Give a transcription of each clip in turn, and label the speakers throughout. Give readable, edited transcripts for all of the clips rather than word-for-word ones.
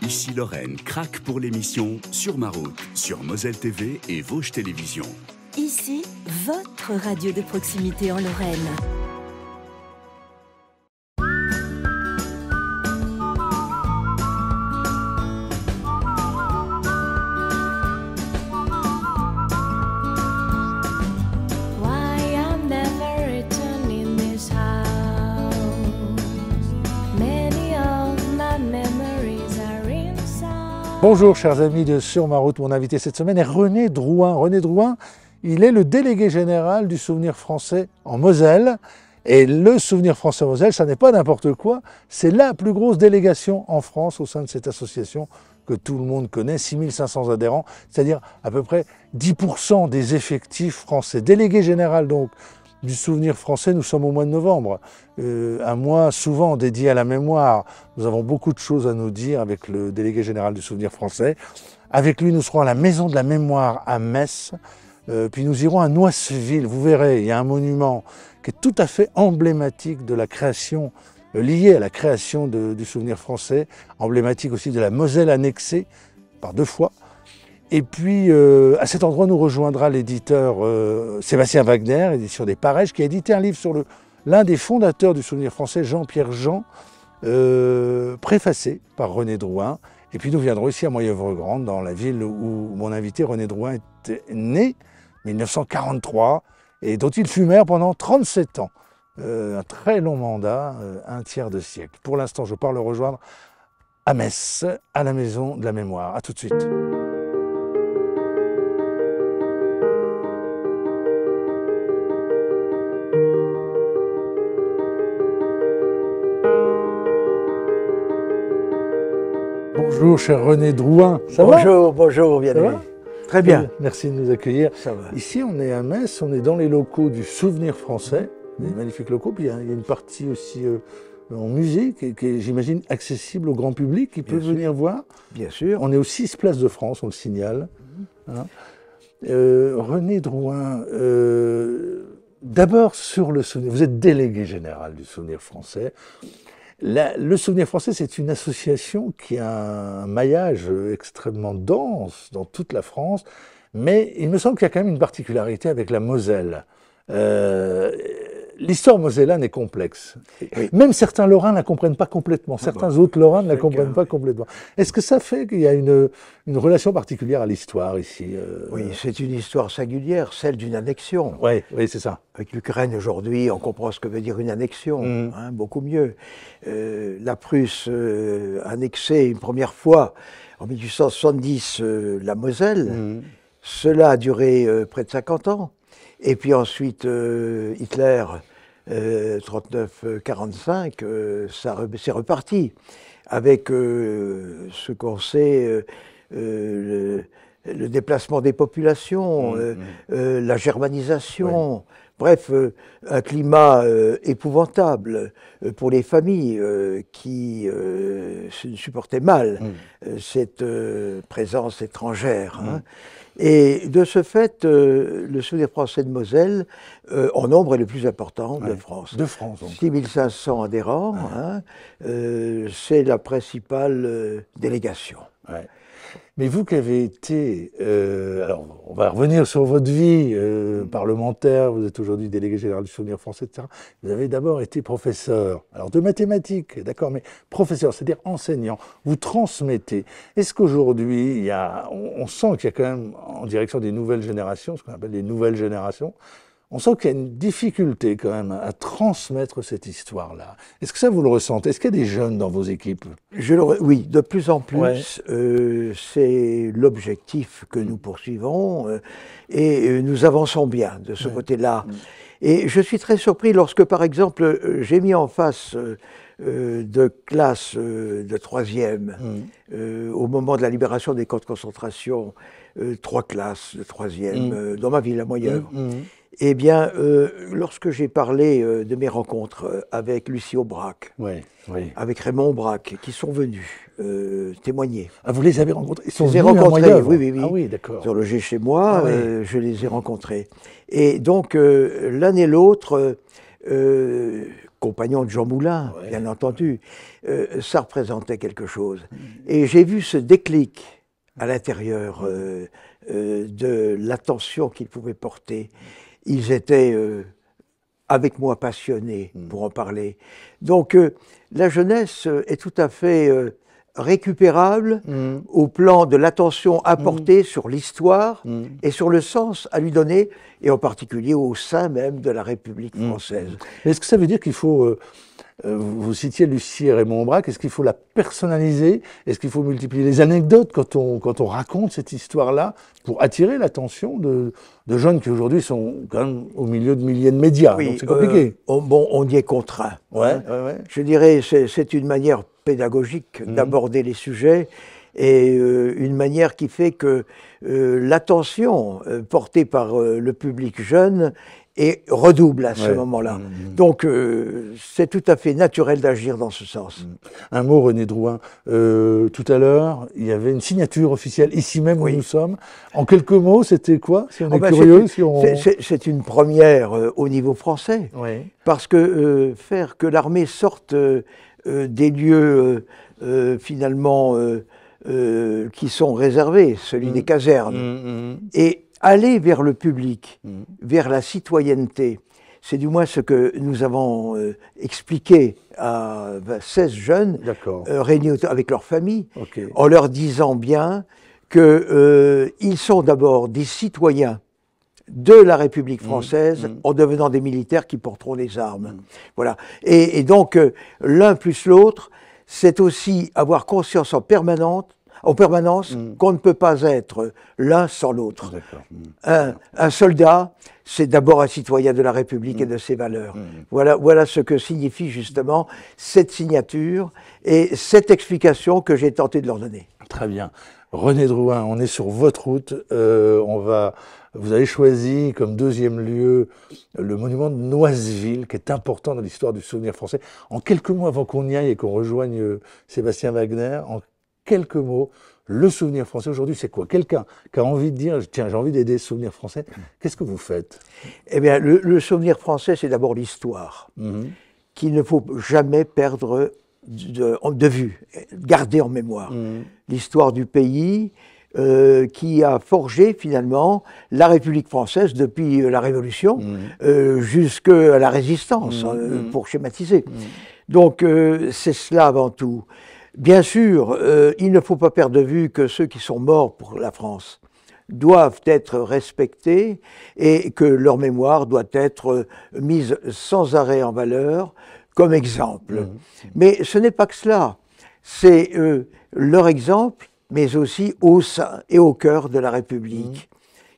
Speaker 1: Ici Lorraine craque pour l'émission Sur ma route, sur Moselle TV et Vosges Télévisions.
Speaker 2: Ici, votre radio de proximité en Lorraine.
Speaker 3: Bonjour chers amis de Sur ma route, mon invité cette semaine est René Drouin. René Drouin, il est le délégué général du Souvenir français en Moselle. Et le Souvenir français en Moselle, ça n'est pas n'importe quoi, c'est la plus grosse délégation en France au sein de cette association que tout le monde connaît, 6500 adhérents, c'est-à-dire à peu près 10% des effectifs français. Délégué général donc du Souvenir français, nous sommes au mois de novembre, un mois souvent dédié à la mémoire. Nous avons beaucoup de choses à nous dire avec le délégué général du Souvenir français. Avec lui, nous serons à la Maison de la Mémoire à Metz, puis nous irons à Noisseville. Vous verrez, il y a un monument qui est tout à fait emblématique de la création, lié à la création du Souvenir français, emblématique aussi de la Moselle annexée par 2 fois. Et puis, à cet endroit, nous rejoindra l'éditeur Sébastien Wagner, édition des Parèges, qui a édité un livre sur l'un des fondateurs du Souvenir français, Jean-Pierre Jean, préfacé par René Drouin. Et puis, nous viendrons ici à Moyeuvre-Grande, dans la ville où mon invité René Drouin était né, 1943, et dont il fut maire pendant 37 ans. Un très long mandat, un tiers de siècle. Pour l'instant, je pars le rejoindre à Metz, à la Maison de la Mémoire. À tout de suite. Bonjour, cher René Drouin. Ça va ?
Speaker 4: Bonjour, bien-aimé. Très bien.
Speaker 3: Merci de nous accueillir.
Speaker 4: Ça va.
Speaker 3: Ici, on est à Metz, on est dans les locaux du Souvenir français, des magnifiques locaux. Puis il y a une partie aussi en musée qui est, j'imagine, accessible au grand public, qui peut venir voir.
Speaker 4: Bien sûr.
Speaker 3: On est aux 6 places de France, on le signale. Hein. René Drouin, d'abord sur le Souvenir. Vous êtes délégué général du Souvenir français. Le Souvenir français, c'est une association qui a un maillage extrêmement dense dans toute la France, mais il me semble qu'il y a quand même une particularité avec la Moselle. L'histoire mosellane est complexe. Oui. Même certains Lorrains ne la comprennent pas complètement, certains autres Lorrains ne la comprennent pas complètement. Est-ce que ça fait qu'il y a une relation particulière à l'histoire ici
Speaker 4: Oui, c'est une histoire singulière, celle d'une annexion.
Speaker 3: Oui, c'est ça.
Speaker 4: Avec l'Ukraine aujourd'hui, on comprend ce que veut dire une annexion, beaucoup mieux. La Prusse annexée une première fois en 1870 la Moselle, cela a duré près de 50 ans. Et puis ensuite, Hitler, 39-45, c'est reparti avec ce qu'on sait, le déplacement des populations, la germanisation, bref, un climat épouvantable pour les familles qui supportaient mal cette présence étrangère. Et de ce fait, le Souvenir français de Moselle, en nombre, est le plus important de France.
Speaker 3: De France, donc.
Speaker 4: 6500 adhérents, c'est la principale délégation.
Speaker 3: Ouais. Mais vous qui avez été, alors on va revenir sur votre vie parlementaire, vous êtes aujourd'hui délégué général du Souvenir français, etc. Vous avez d'abord été professeur, alors de mathématiques, d'accord, mais professeur, c'est-à-dire enseignant, vous transmettez. Est-ce qu'aujourd'hui, on sent qu'il y a quand même, en direction des nouvelles générations, ce qu'on appelle les nouvelles générations, on sent qu'il y a une difficulté quand même à transmettre cette histoire-là. Est-ce que ça, vous le ressentez? Est-ce qu'il y a des jeunes dans vos équipes?
Speaker 4: Oui, de plus en plus. C'est l'objectif que nous poursuivons et nous avançons bien de ce côté-là. Et je suis très surpris lorsque, par exemple, j'ai mis en face de classes de 3e, au moment de la libération des camps de concentration, 3 classes de 3e dans ma ville, à Moyeuvre. Eh bien, lorsque j'ai parlé de mes rencontres avec Lucie Aubrac, avec Raymond Aubrac, qui sont venus témoigner.
Speaker 3: Ah, vous les avez rencontrés? Ils sont
Speaker 4: venus
Speaker 3: rencontrés,
Speaker 4: oui.
Speaker 3: Ah oui, d'accord.
Speaker 4: Ils ont logé chez moi, je les ai rencontrés. Et donc, l'un et l'autre compagnon de Jean Moulin,
Speaker 3: Ouais.
Speaker 4: bien entendu, ça représentait quelque chose. Et j'ai vu ce déclic à l'intérieur de l'attention qu'ils pouvaient porter. Ils étaient avec moi passionnés pour en parler. Donc la jeunesse est tout à fait récupérable au plan de l'attention apportée sur l'histoire et sur le sens à lui donner, et en particulier au sein même de la République française.
Speaker 3: Est-ce que ça veut dire qu'il faut, vous citiez Lucie et Raymond Aubrac, est-ce qu'il faut la personnaliser? Est-ce qu'il faut multiplier les anecdotes quand on raconte cette histoire-là pour attirer l'attention de jeunes qui aujourd'hui sont quand même au milieu de milliers de médias, donc c'est compliqué.
Speaker 4: On y est contraint.
Speaker 3: Ouais.
Speaker 4: Je dirais c'est une manière pédagogique d'aborder les sujets, et une manière qui fait que l'attention portée par le public jeune redouble à ce moment-là. Donc c'est tout à fait naturel d'agir dans ce sens.
Speaker 3: Un mot, René Drouin. Tout à l'heure, il y avait une signature officielle ici même où nous sommes. En quelques mots, c'était quoi? Si on est curieux,
Speaker 4: c'est une première au niveau français. Parce que faire que l'armée sorte des lieux finalement qui sont réservés, celui des casernes, et aller vers le public, vers la citoyenneté, c'est du moins ce que nous avons expliqué à 16 jeunes réunis avec leur famille, en leur disant bien qu'ils sont d'abord des citoyens de la République française en devenant des militaires qui porteront les armes. Voilà. Et donc, l'un plus l'autre, c'est aussi avoir conscience en permanence qu'on ne peut pas être l'un sans l'autre. Un soldat, c'est d'abord un citoyen de la République et de ses valeurs. Voilà ce que signifie justement cette signature et cette explication que j'ai tenté de leur donner.
Speaker 3: Très bien. René Drouin, on est sur votre route. Vous avez choisi comme deuxième lieu le monument de Noiseville, qui est important dans l'histoire du souvenir français. En quelques mots, avant qu'on y aille et qu'on rejoigne Sébastien Wagner, en quelques mots, le souvenir français aujourd'hui, c'est quoi? Quelqu'un qui a envie de dire, tiens, j'ai envie d'aider le souvenir français, qu'est-ce que vous faites?
Speaker 4: Eh bien, le souvenir français, c'est d'abord l'histoire, qu'il ne faut jamais perdre de vue, garder en mémoire. L'histoire du pays qui a forgé finalement la République française depuis la Révolution jusqu'à la Résistance, pour schématiser. Donc, c'est cela avant tout. Bien sûr, il ne faut pas perdre de vue que ceux qui sont morts pour la France doivent être respectés et que leur mémoire doit être mise sans arrêt en valeur comme exemple. Mais ce n'est pas que cela, c'est leur exemple, mais aussi au sein et au cœur de la République.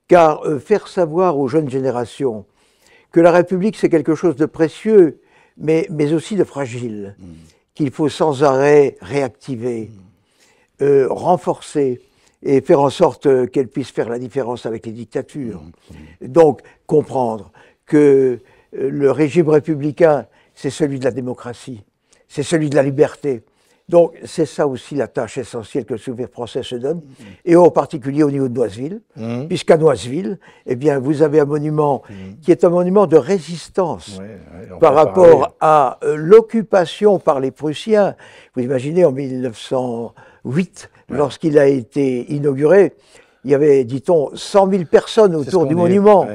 Speaker 4: Car faire savoir aux jeunes générations que la République c'est quelque chose de précieux, mais aussi de fragile, qu'il faut sans arrêt réactiver, renforcer et faire en sorte qu'elle puisse faire la différence avec les dictatures. Donc, comprendre que le régime républicain, c'est celui de la démocratie, c'est celui de la liberté. Donc, c'est ça aussi la tâche essentielle que le souvenir français se donne, et en particulier au niveau de Noiseville, puisqu'à Noiseville, eh bien, vous avez un monument qui est un monument de résistance par rapport à l'occupation par les Prussiens. Vous imaginez, en 1908, lorsqu'il a été inauguré, il y avait, dit-on, 100 000 personnes autour du monument.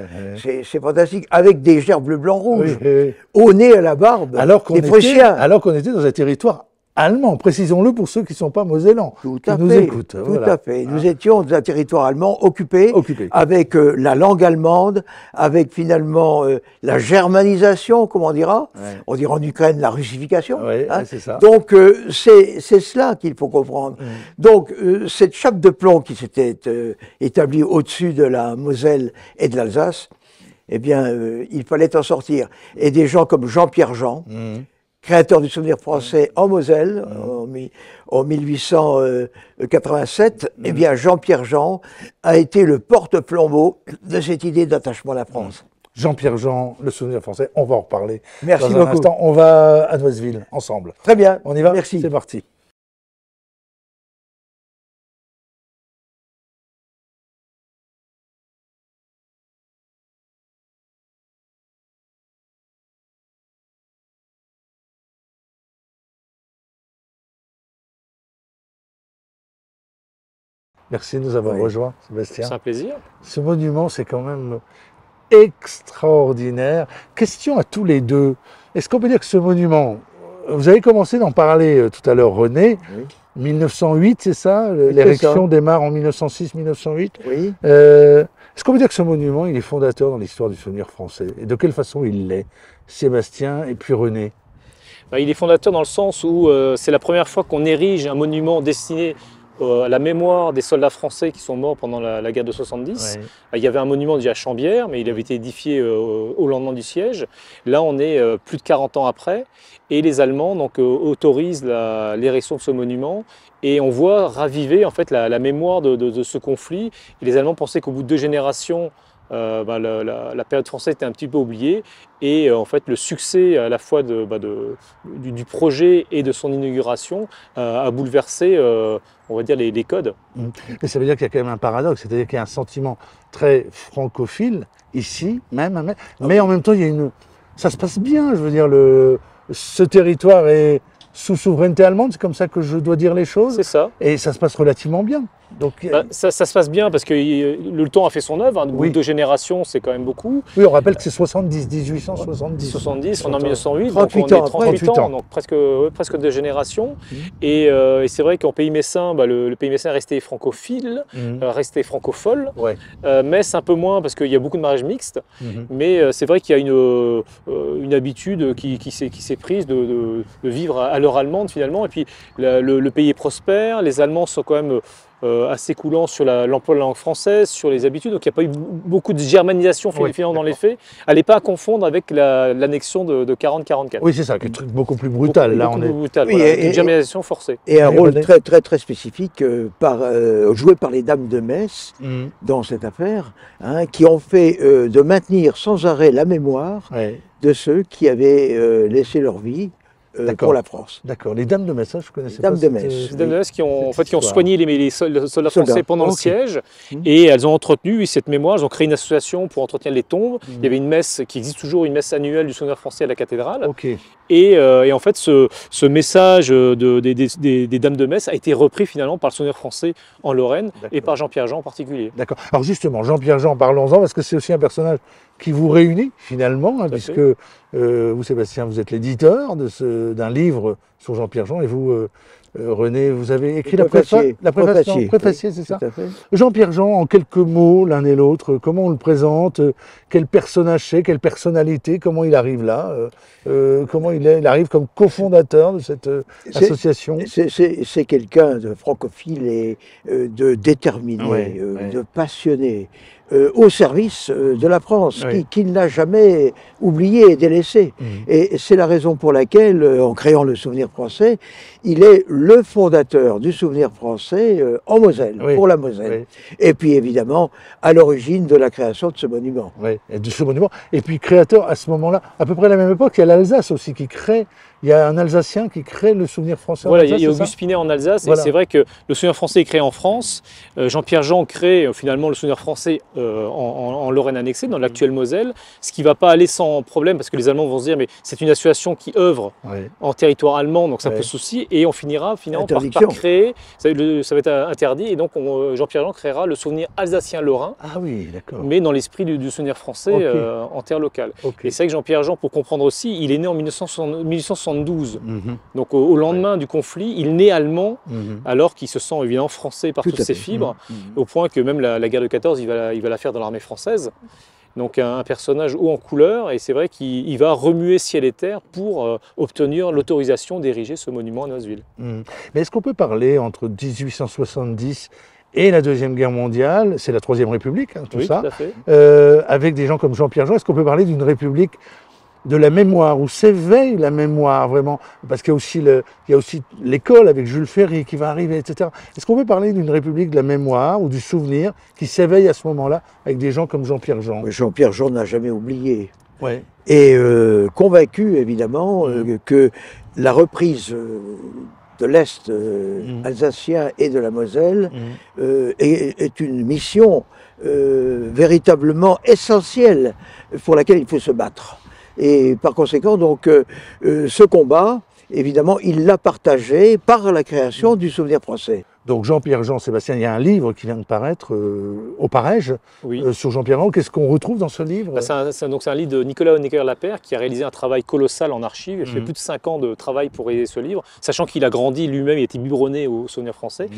Speaker 4: C'est fantastique, avec des gerbes bleu, blanc, rouge, au nez, à la barbe, des Prussiens.
Speaker 3: Alors qu'on était dans un territoire allemand, précisons-le pour ceux qui ne sont pas mosellans, qui nous écoutent.
Speaker 4: Tout à fait. Nous étions dans un territoire allemand occupé. Avec la langue allemande, avec finalement la germanisation, comme on dira. On dira en Ukraine la russification.
Speaker 3: C'est ça.
Speaker 4: Donc c'est cela qu'il faut comprendre. Donc cette chape de plomb qui s'était établie au-dessus de la Moselle et de l'Alsace, eh bien il fallait en sortir. Et des gens comme Jean-Pierre Jean, créateur du souvenir français en Moselle, en 1887, eh bien Jean-Pierre Jean a été le porte-flambeau de cette idée d'attachement à la France.
Speaker 3: Jean-Pierre Jean, le souvenir français, on va en reparler.
Speaker 4: Merci
Speaker 3: dans un instant. On va à Noiseville, ensemble.
Speaker 4: Très bien.
Speaker 3: On y va?
Speaker 4: Merci.
Speaker 3: C'est parti. Merci de nous avoir rejoints, Sébastien.
Speaker 5: C'est un plaisir.
Speaker 3: Ce monument, c'est quand même extraordinaire. Question à tous les deux. Est-ce qu'on peut dire que ce monument, vous avez commencé d'en parler tout à l'heure, René, 1908, c'est ça? L'érection démarre en 1906-1908.
Speaker 4: Oui.
Speaker 3: Est-ce qu'on peut dire que ce monument, il est fondateur dans l'histoire du souvenir français? Et de quelle façon il l'est? Sébastien et puis René.
Speaker 5: Il est fondateur dans le sens où c'est la première fois qu'on érige un monument destiné à la mémoire des soldats français qui sont morts pendant la guerre de 70. Ouais. Il y avait un monument déjà à Chambières, mais il avait été édifié au lendemain du siège. Là, on est plus de 40 ans après, et les Allemands donc, autorisent l'érection de ce monument, et on voit raviver en fait, la mémoire de ce conflit. Et les Allemands pensaient qu'au bout de 2 générations, la période française était un petit peu oubliée, et en fait le succès à la fois du projet et de son inauguration a bouleversé on va dire les codes.
Speaker 3: Mais ça veut dire qu'il y a quand même un paradoxe, c'est-à-dire qu'il y a un sentiment très francophile ici même, mais en même temps ça se passe bien, je veux dire, ce territoire est sous souveraineté allemande, c'est comme ça que je dois dire les choses.
Speaker 5: C'est ça.
Speaker 3: Et ça se passe relativement bien. Donc,
Speaker 5: ça se passe bien parce que le temps a fait son œuvre. Hein. Au bout de 2 générations, c'est quand même beaucoup.
Speaker 3: Oui, on rappelle que c'est 1870.
Speaker 5: 70, on est en 1908,
Speaker 4: 38
Speaker 5: donc on
Speaker 4: ans,
Speaker 5: est 38 ans, donc presque 2 générations. Et c'est vrai qu'en pays messin, le pays messin est resté francophile, resté francophone. Ouais. Metz un peu moins parce qu'il y a beaucoup de mariages mixtes. Mais c'est vrai qu'il y a une habitude qui s'est prise de vivre à l'heure allemande finalement. Et puis le pays est prospère, les Allemands sont quand même assez coulant sur l'emploi de la langue française, sur les habitudes, donc il n'y a pas eu beaucoup de germanisation finalement dans les faits. Elle n'est pas à confondre avec l'annexion de 40-44.
Speaker 3: Oui, c'est ça, qui est un truc beaucoup plus brutal. Là,
Speaker 5: beaucoup plus brutal, voilà, une germanisation forcée.
Speaker 4: Et un rôle très spécifique joué par les dames de Metz dans cette affaire, hein, qui ont fait de maintenir sans arrêt la mémoire de ceux qui avaient laissé leur vie pour la France.
Speaker 3: D'accord. Les dames de Metz, je connaissais
Speaker 5: pas.
Speaker 3: Les dames
Speaker 5: de Metz qui ont soigné les soldats français pendant le siège, et elles ont entretenu cette mémoire. Elles ont créé une association pour entretenir les tombes. Il y avait une messe qui existe toujours, une messe annuelle du souvenir français à la cathédrale. Et en fait, ce message des dames de Metz a été repris finalement par le souvenir français en Lorraine et par Jean-Pierre Jean en particulier.
Speaker 3: D'accord. Alors justement, Jean-Pierre Jean, parlons-en, parce que c'est aussi un personnage qui vous réunit finalement, hein, puisque vous, Sébastien, vous êtes l'éditeur d'un livre sur Jean-Pierre Jean, et vous, René, vous avez écrit la préface, c'est ça? Jean-Pierre Jean, en quelques mots, l'un et l'autre, comment on le présente, quel personnage c'est, quelle personnalité, comment il arrive là, comment il arrive comme cofondateur de cette association?
Speaker 4: C'est quelqu'un de francophile et de déterminé, de passionné, au service de la France, qu'il n'a jamais oublié et délaissé. Et c'est la raison pour laquelle, en créant le souvenir français, il est le fondateur du souvenir français en Moselle, pour la Moselle. Et puis évidemment, à l'origine de la création de ce monument.
Speaker 3: Et puis créateur, à ce moment-là, à peu près à la même époque, il y a l'Alsace aussi qui crée. Il y a un Alsacien qui crée le souvenir français en Alsace.
Speaker 5: Il y a Auguste Pinet en Alsace, et c'est vrai que le souvenir français est créé en France. Jean-Pierre Jean crée finalement le souvenir français en Lorraine annexée, dans l'actuelle Moselle, ce qui ne va pas aller sans problème, parce que les Allemands vont se dire mais c'est une association qui œuvre en territoire allemand, donc ça pose souci, et on finira finalement par créer, ça va être interdit, et donc Jean-Pierre Jean créera le souvenir alsacien-lorrain, mais dans l'esprit du souvenir français en terre locale. Et c'est vrai que Jean-Pierre Jean, pour comprendre aussi, il est né en 1872. Donc au lendemain du conflit, il naît allemand, alors qu'il se sent évidemment français par toutes ses fibres, au point que même la guerre de 14, il va la faire dans l'armée française. Donc un personnage haut en couleur, et c'est vrai qu'il va remuer ciel et terre pour obtenir l'autorisation d'ériger ce monument à Nosville.
Speaker 3: Mais est-ce qu'on peut parler entre 1870 et la Deuxième Guerre mondiale, c'est la Troisième République, hein, tout ça,
Speaker 5: tout à fait.
Speaker 3: Avec des gens comme Jean-Pierre Jean, est-ce qu'on peut parler d'une république de la mémoire, où s'éveille la mémoire vraiment, parce qu'il y a aussi l'école avec Jules Ferry qui va arriver, etc. Est-ce qu'on peut parler d'une république de la mémoire ou du souvenir qui s'éveille à ce moment-là avec des gens comme Jean-Pierre Jean?
Speaker 4: Jean-Pierre Jean n'a jamais oublié. Et convaincu évidemment que la reprise de l'Est alsacien et de la Moselle est une mission véritablement essentielle pour laquelle il faut se battre. Et par conséquent, donc, ce combat, évidemment, il l'a partagé par la création du souvenir français.
Speaker 3: Donc Jean-Pierre Jean, Sébastien, il y a un livre qui vient de paraître au Parège sur Jean-Pierre Jean. Qu'est-ce qu'on retrouve dans ce livre?
Speaker 5: C'est un livre de Nicolas Honnecker-Lapère qui a réalisé un travail colossal en archives. Il a fait plus de 5 ans de travail pour réaliser ce livre, sachant qu'il a grandi lui-même, il a été biberonné au souvenir français.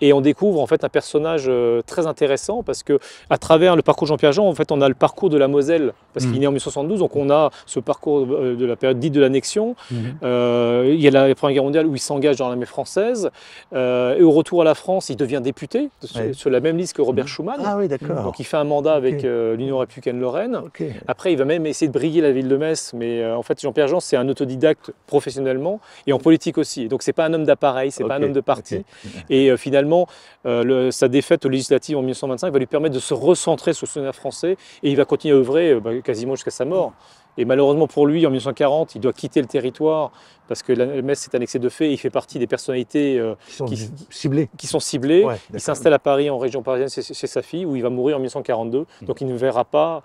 Speaker 5: Et on découvre en fait un personnage très intéressant parce que à travers le parcours de Jean-Pierre Jean, en fait, on a le parcours de la Moselle, parce qu'il est né en 1972, donc on a ce parcours de la période dite de l'annexion. Il y a la Première Guerre mondiale où il s'engage dans l'armée française. Et au retour à la France, il devient député sur la même liste que Robert Schuman.
Speaker 3: Ah oui, d'accord.
Speaker 5: Donc il fait un mandat avec l'Union républicaine Lorraine. Après, il va même essayer de briguer la ville de Metz, mais en fait, Jean-Pierre Jean, c'est un autodidacte professionnellement et en politique aussi. Donc c'est pas un homme d'appareil, c'est pas un homme de parti. Et finalement, sa défaite aux législatives en 1925 va lui permettre de se recentrer sur le souvenir français et il va continuer à œuvrer quasiment jusqu'à sa mort. Et malheureusement pour lui, en 1940, il doit quitter le territoire parce que Metz s'est annexé de fait et il fait partie des personnalités qui sont ciblées. Il s'installe à Paris, en région parisienne, chez sa fille, où il va mourir en 1942. Donc il ne verra pas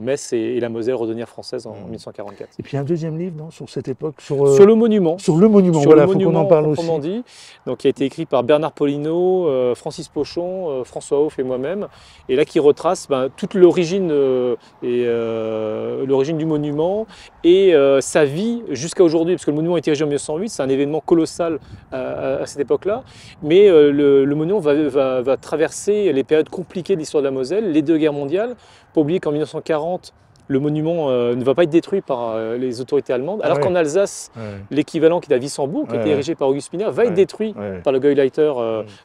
Speaker 5: Metz et la Moselle redevenir française en 1944.
Speaker 3: Et puis un deuxième livre, non, sur cette époque,
Speaker 5: sur le monument.
Speaker 3: Sur le monument, voilà, il faut qu'on en parle aussi.
Speaker 5: Dit, donc, qui a été écrit par Bernard Polineau, Francis Pochon, François Hoff et moi-même. Et là, qui retrace toute l'origine du monument et sa vie jusqu'à aujourd'hui, parce que le monument a été érigé en 1908, c'est un événement colossal à cette époque-là, mais le monument va traverser les périodes compliquées de l'histoire de la Moselle, les 2 guerres mondiales. Pas oublier qu'en 1940, le monument ne va pas être détruit par les autorités allemandes, alors qu'en Alsace, l'équivalent qui est à Wissembourg, qui a été érigé par Auguste Pinaire, va être détruit par le Gauleiter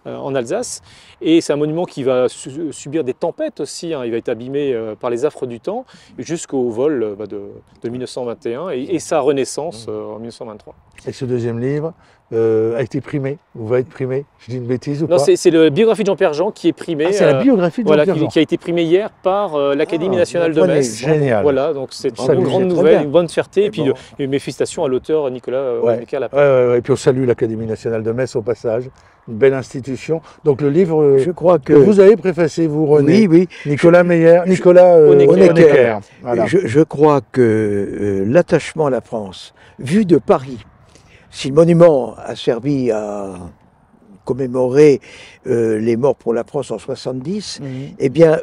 Speaker 5: en Alsace. Et c'est un monument qui va subir des tempêtes aussi, il va être abîmé par les affres du temps, jusqu'au vol de 1921 et sa renaissance en 1923.
Speaker 3: Et ce deuxième livre a été primé, ou va être primé, je dis une bêtise ou pas?
Speaker 5: Non, c'est la biographie de Jean-Pierre Jean qui est primée.
Speaker 3: C'est la biographie de Jean-Pierre Jean.
Speaker 5: Qui a été primée hier par l'Académie nationale de Metz.
Speaker 3: Génial.
Speaker 5: Voilà, donc c'est une grande nouvelle, une bonne fierté. Et puis mes félicitations à l'auteur Nicolas Honnecker-Lapère.
Speaker 3: Et puis on salue l'Académie nationale de Metz au passage, une belle institution. Donc le livre
Speaker 4: je crois que
Speaker 3: vous avez préfacé, vous René, Nicolas Honnecker.
Speaker 4: Voilà. Je crois que l'attachement à la France, vu de Paris, si le monument a servi à commémorer les morts pour la France en 70, eh bien,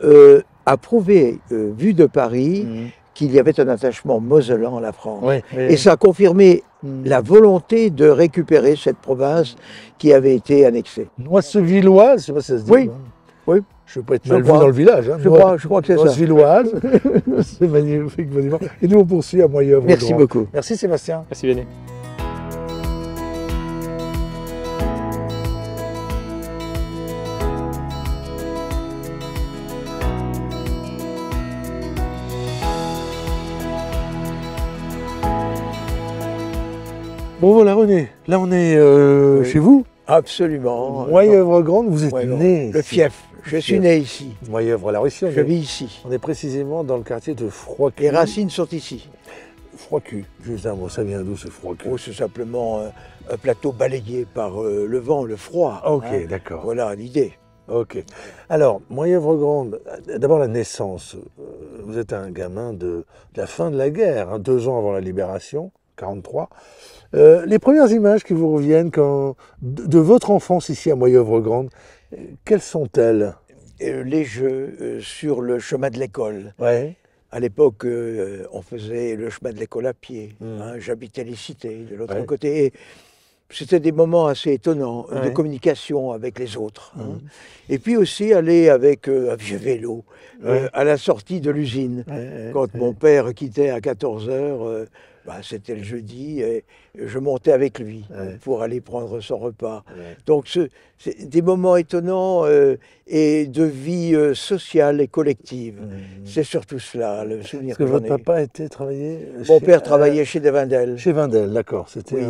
Speaker 4: a prouvé, vu de Paris, qu'il y avait un attachement mosellan à la France. Et ça a confirmé la volonté de récupérer cette province qui avait été annexée.
Speaker 3: Noissevilloise, je ne sais pas si ça se dit.
Speaker 4: Oui.
Speaker 3: Je ne veux pas être mal vu dans le village. Hein.
Speaker 4: Je crois que c'est ça.
Speaker 3: Noissevilloise, c'est magnifique. Et nous, on poursuit à Moyeuvre.
Speaker 4: Merci beaucoup.
Speaker 3: Merci Sébastien.
Speaker 5: Merci Vianney.
Speaker 3: Bon voilà René, là on est chez vous.
Speaker 4: Absolument.
Speaker 3: Moyeuvre-Grande, vous êtes né ici.
Speaker 4: Le fief. Je suis né ici.
Speaker 3: Moyeuvre, alors ici,
Speaker 4: je vis ici.
Speaker 3: On est précisément dans le quartier de Froidcu.
Speaker 4: Les racines sont ici.
Speaker 3: Froidcu, juste un mot, ça vient d'où ce Froidcu?
Speaker 4: C'est simplement un plateau balayé par le vent, le froid.
Speaker 3: Ok, d'accord.
Speaker 4: Voilà l'idée.
Speaker 3: Ok. Alors, Moyeuvre-Grande, d'abord la naissance. Vous êtes un gamin de la fin de la guerre, 2 ans avant la libération, 43. Les premières images qui vous reviennent de votre enfance ici à Moyeuvre-Grande, quelles sont-elles?
Speaker 4: Les jeux sur le chemin de l'école.
Speaker 3: Ouais.
Speaker 4: À l'époque, on faisait le chemin de l'école à pied. J'habitais les cités de l'autre côté. Et c'était des moments assez étonnants de communication avec les autres. Et puis aussi aller avec un vieux vélo à la sortie de l'usine. Quand mon père quittait à 14 h, c'était le jeudi et je montais avec lui pour aller prendre son repas. Donc c'est des moments étonnants et de vie sociale et collective. C'est surtout cela, le souvenir que j'en ai.
Speaker 3: Parce que votre papa était travaillé
Speaker 4: Mon père travaillait chez Wendel.
Speaker 3: Chez Wendel, d'accord. C'était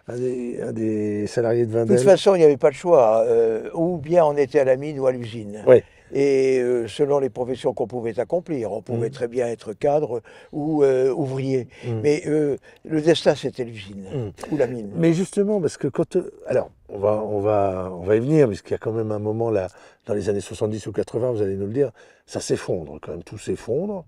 Speaker 4: un
Speaker 3: des salariés de Wendel.
Speaker 4: De toute façon, il n'y avait pas le choix. Ou bien on était à la mine ou à l'usine. Et selon les professions qu'on pouvait accomplir, on pouvait très bien être cadre ou ouvrier. Mais le destin, c'était l'usine ou la mine.
Speaker 3: Mais justement, parce que quand... alors, on va y venir, puisqu'il y a quand même un moment là, dans les années 70 ou 80, vous allez nous le dire, ça s'effondre quand même, tout s'effondre.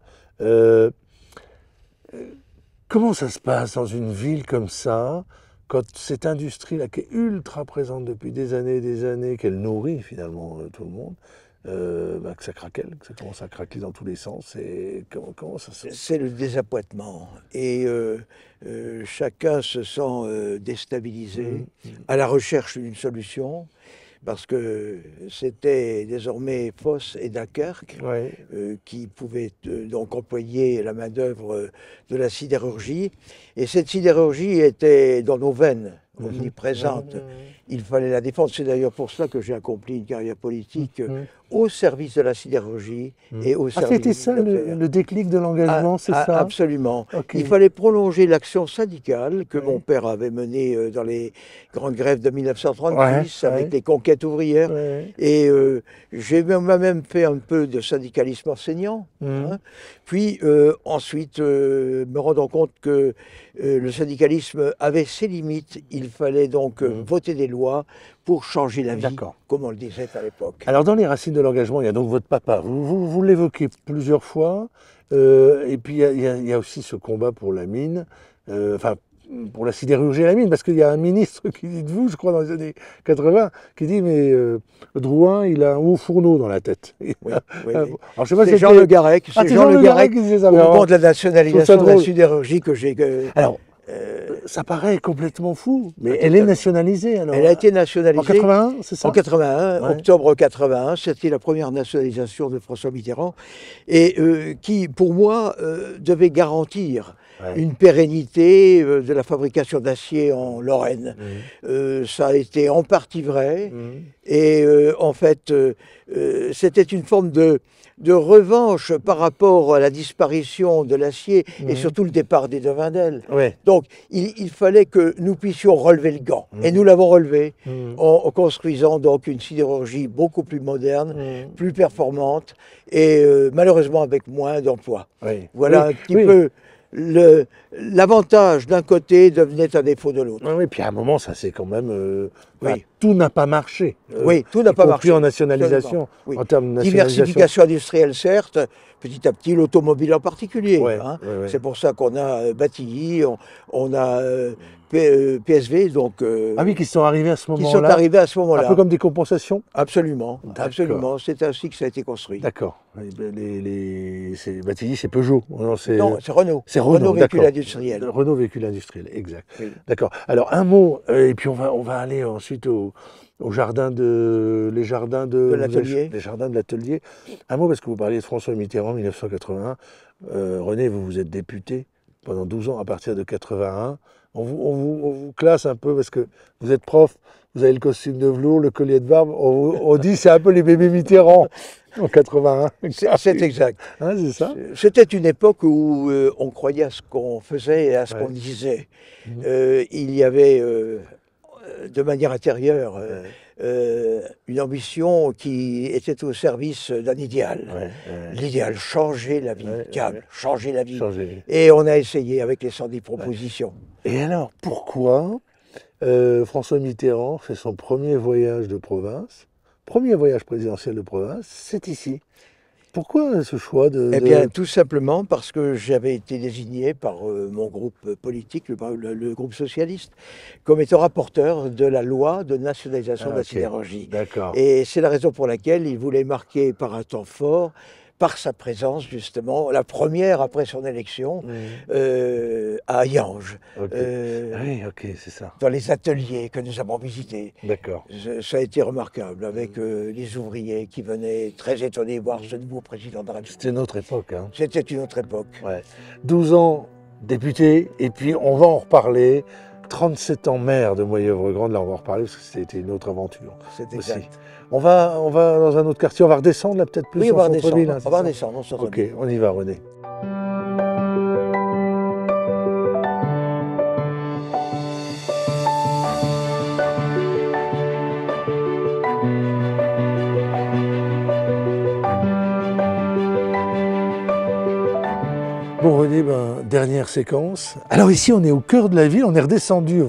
Speaker 3: Comment ça se passe dans une ville comme ça, quand cette industrie-là, qui est ultra présente depuis des années, qu'elle nourrit finalement tout le monde, que ça craquelle, que ça commence à craquer dans tous les sens, et comment ça se...
Speaker 4: C'est le désappointement. Et chacun se sent déstabilisé, à la recherche d'une solution, parce que c'était désormais Voss et Dunkerque qui pouvaient donc employer la main-d'œuvre de la sidérurgie. Et cette sidérurgie était dans nos veines, omniprésente. Il fallait la défendre. C'est d'ailleurs pour cela que j'ai accompli une carrière politique au service de la sidérurgie et au service
Speaker 3: c'était ça le déclic de l'engagement, c'est ça?
Speaker 4: Absolument.
Speaker 3: Okay.
Speaker 4: Il fallait prolonger l'action syndicale que mon père avait menée dans les grandes grèves de 1936 avec les conquêtes ouvrières. Et j'ai même fait un peu de syndicalisme enseignant. Puis ensuite, me rendant compte que le syndicalisme avait ses limites, il fallait donc voter des lois pour changer la vie, comme on le disait à l'époque.
Speaker 3: Alors dans les racines de l'engagement, il y a donc votre papa, vous l'évoquez plusieurs fois, et puis il y a aussi ce combat pour la mine, pour la sidérurgie et la mine, parce qu'il y a un ministre qui dit de vous, je crois dans les années 80, qui dit mais Drouin, il a un haut fourneau dans la tête.
Speaker 4: C'est Jean Le Garrec, qui disait ça. Au moment de la nationalisation de la sidérurgie que j'ai...
Speaker 3: Alors, ça paraît complètement fou, mais elle est nationalisée alors.
Speaker 4: Elle a été nationalisée
Speaker 3: en 81, c'est ça?
Speaker 4: En 81, octobre 81, c'était la première nationalisation de François Mitterrand, et qui, pour moi, devait garantir une pérennité de la fabrication d'acier en Lorraine. Ça a été en partie vrai, et en fait, c'était une forme de revanche par rapport à la disparition de l'acier et surtout le départ des Devindel. Donc il fallait que nous puissions relever le gant. Et nous l'avons relevé en construisant donc une sidérurgie beaucoup plus moderne, plus performante et malheureusement avec moins d'emplois. Voilà un petit peu l'avantage d'un côté devenait un défaut de l'autre.
Speaker 3: Oui, puis à un moment, ça c'est quand même... tout n'a pas marché.
Speaker 4: Tout n'a pas marché.
Speaker 3: En nationalisation, en termes de
Speaker 4: diversification industrielle, certes, petit à petit, l'automobile en particulier. C'est pour ça qu'on a Batilly, on a PSV, donc...
Speaker 3: qui sont arrivés à ce moment-là.
Speaker 4: Qui sont arrivés à ce moment-là.
Speaker 3: Un peu comme des compensations.
Speaker 4: Absolument, absolument. C'est ainsi que ça a été construit.
Speaker 3: D'accord. Batilly, c'est Peugeot.
Speaker 4: Non, c'est Renault.
Speaker 3: C'est Renault
Speaker 4: véhicule industriel.
Speaker 3: Renault véhicule industriel, exact. D'accord. Alors un mot, et puis on va aller ensuite les jardins de l'atelier. Un mot, parce que vous parliez de François Mitterrand, 1981. René, vous êtes député pendant 12 ans à partir de 81. On vous classe un peu parce que vous êtes prof, vous avez le costume de velours, le collier de barbe. On dit c'est un peu les bébés Mitterrand en 81.
Speaker 4: C'est exact.
Speaker 3: C'est ça.
Speaker 4: C'était une époque où on croyait à ce qu'on faisait et à ce qu'on disait. Il y avait, de manière intérieure, une ambition qui était au service d'un idéal. L'idéal, changer la vie, changer la vie. Et on a essayé avec les 110 propositions.
Speaker 3: Et alors, pourquoi François Mitterrand fait son premier voyage de province, premier voyage présidentiel de province, c'est ici? Pourquoi ce choix de...
Speaker 4: Eh bien, tout simplement parce que j'avais été désigné par mon groupe politique, le groupe socialiste, comme étant rapporteur de la loi de nationalisation de la sidérurgie.
Speaker 3: D'accord.
Speaker 4: Et c'est la raison pour laquelle il voulait marquer par un temps fort, par sa présence justement, la première après son élection, à Yange.
Speaker 3: C'est ça.
Speaker 4: Dans les ateliers que nous avons visités.
Speaker 3: D'accord.
Speaker 4: Ça a été remarquable, avec les ouvriers qui venaient très étonnés voir ce nouveau président de la République.
Speaker 3: C'était une autre époque.
Speaker 4: C'était une autre époque. 12
Speaker 3: ans député, et puis on va en reparler. 37 ans maire de Moyeuvre-Grande, là on va en reparler parce que c'était une autre aventure.
Speaker 4: C'est exact.
Speaker 3: On va dans un autre quartier, on va redescendre là peut-être plus en centre-ville.
Speaker 4: On va redescendre en centre-ville.
Speaker 3: Ok, on y va René. Bon René, dernière séquence. Alors ici on est au cœur de la ville, on est redescendu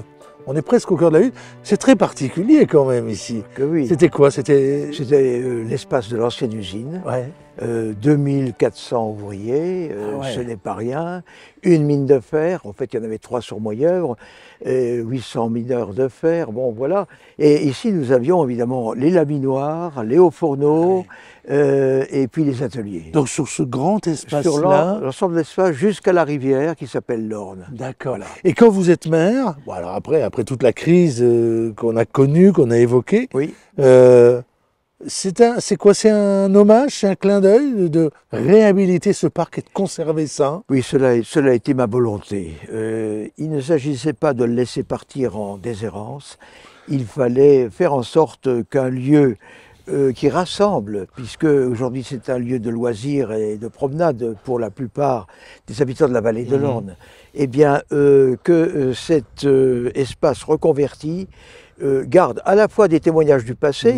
Speaker 3: On est presque au cœur de la ville. C'est très particulier quand même ici.
Speaker 4: Que oui.
Speaker 3: C'était quoi? C'était
Speaker 4: l'espace de l'ancienne usine.
Speaker 3: Ouais.
Speaker 4: 2400 ouvriers, ce n'est pas rien. Une mine de fer, en fait il y en avait 3 sur Moyeuvre, 800 mineurs de fer, bon voilà. Et ici nous avions évidemment les laminoirs, les hauts fourneaux, et puis les ateliers.
Speaker 3: Donc sur ce grand espace-là.
Speaker 4: Sur l'ensemble de l'espace jusqu'à la rivière qui s'appelle l'Orne.
Speaker 3: D'accord. Voilà. Et quand vous êtes maire, bon alors après toute la crise qu'on a connue, qu'on a évoquée,
Speaker 4: oui.
Speaker 3: C'est quoi? C'est un hommage, c'est un clin d'œil de réhabiliter ce parc et de conserver ça?
Speaker 4: Oui, cela a été ma volonté. Il ne s'agissait pas de le laisser partir en déshérence. Il fallait faire en sorte qu'un lieu qui rassemble, puisque aujourd'hui c'est un lieu de loisirs et de promenade pour la plupart des habitants de la vallée de l'Orne, eh bien que cet espace reconverti garde à la fois des témoignages du passé,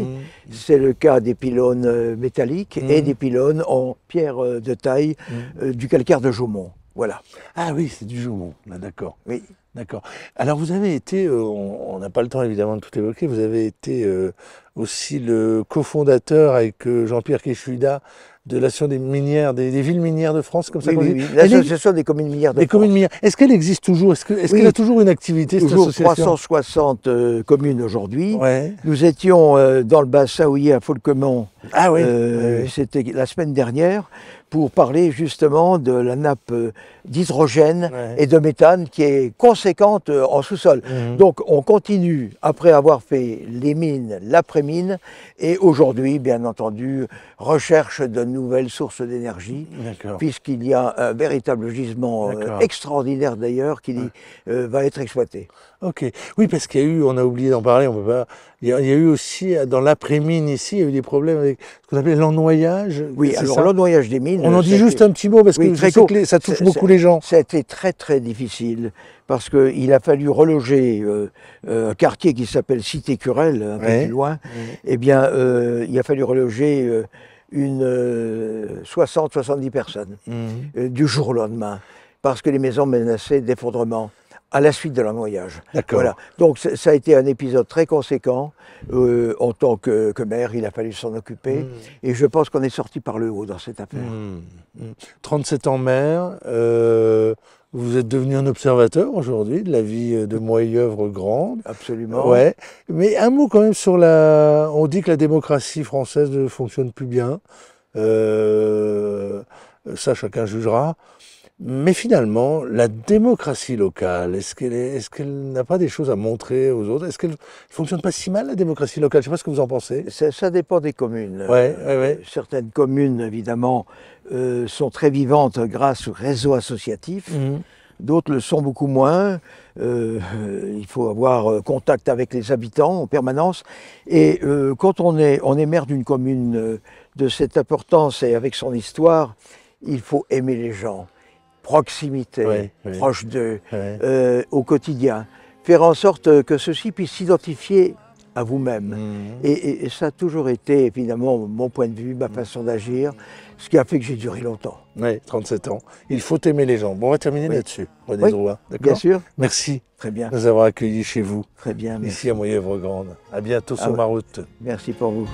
Speaker 4: c'est le cas des pylônes métalliques et des pylônes en pierre de taille du calcaire de Jaumont. Voilà.
Speaker 3: Ah oui, c'est du Jaumont, d'accord.
Speaker 4: Oui.
Speaker 3: D'accord. Alors vous avez été, on n'a pas le temps évidemment de tout évoquer, vous avez été aussi le cofondateur avec Jean-Pierre Kéchuida de l'association des minières, des villes minières de France, comme ça qu'on dit.
Speaker 4: L'association des communes minières de France.
Speaker 3: Communes minières. Est-ce qu'elle existe toujours? Est-ce qu'elle a toujours une activité, cette association?
Speaker 4: 360 communes aujourd'hui.
Speaker 3: Ouais.
Speaker 4: Nous étions dans le bassin houiller à Folquemont.
Speaker 3: Ah oui.
Speaker 4: C'était la semaine dernière pour parler justement de la nappe d'hydrogène et de méthane qui est conséquente en sous-sol. Donc on continue après avoir fait les mines, l'après-mine et aujourd'hui bien entendu recherche de nouvelles sources d'énergie puisqu'il y a un véritable gisement extraordinaire d'ailleurs qui va être exploité.
Speaker 3: Ok, oui parce qu'il y a eu, on a oublié d'en parler, on peut pas. Il y a eu aussi dans l'après-mine ici, il y a eu des problèmes avec ce qu'on appelle l'ennoyage.
Speaker 4: Oui, alors l'ennoyage des mines.
Speaker 3: On en dit juste un petit mot parce que je sais que ça touche beaucoup les gens.
Speaker 4: Ça a été très très difficile parce qu'il a fallu reloger un quartier qui s'appelle Cité Curel, un peu plus loin. Eh bien, il a fallu reloger une 60-70 personnes du jour au lendemain parce que les maisons menaçaient d'effondrement à la suite de l'ennoyage. Voilà. Donc ça a été un épisode très conséquent. En tant que maire, il a fallu s'en occuper. Et je pense qu'on est sorti par le haut dans cette affaire.
Speaker 3: 37 ans maire, vous êtes devenu un observateur aujourd'hui de la vie de Moyeuvre-Grande.
Speaker 4: Absolument.
Speaker 3: Ouais. Mais un mot quand même sur la... On dit que la démocratie française ne fonctionne plus bien. Ça, chacun jugera. Mais finalement, la démocratie locale, est-ce qu'elle n'a pas des choses à montrer aux autres? Est-ce qu'elle ne fonctionne pas si mal, la démocratie locale? Je ne sais pas ce que vous en pensez.
Speaker 4: Ça dépend des communes.
Speaker 3: Ouais.
Speaker 4: Certaines communes, évidemment, sont très vivantes grâce au réseau associatif. D'autres le sont beaucoup moins. Il faut avoir contact avec les habitants en permanence. Et quand on est maire d'une commune de cette importance et avec son histoire, il faut aimer les gens. Proximité, proche d'eux, au quotidien. Faire en sorte que ceux-ci puissent s'identifier à vous-même. Et ça a toujours été, évidemment, mon point de vue, ma façon d'agir, ce qui a fait que j'ai duré longtemps.
Speaker 3: Oui, 37 ans. Il faut aimer les gens. Bon, on va terminer là-dessus, René Drouin.
Speaker 4: Bien sûr.
Speaker 3: Merci.
Speaker 4: Très bien.
Speaker 3: De nous avoir accueillis chez vous.
Speaker 4: Très bien, merci.
Speaker 3: Ici à Moyeuvre-Grande. À bientôt sur ma route.
Speaker 4: Merci pour vous.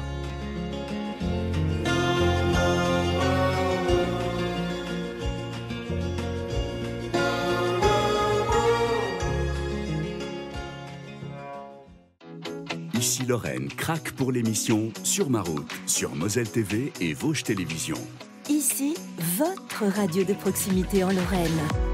Speaker 1: Ici Lorraine craque pour l'émission Sur ma route, sur Moselle TV et Vosges Télévisions.
Speaker 2: Ici, votre radio de proximité en Lorraine.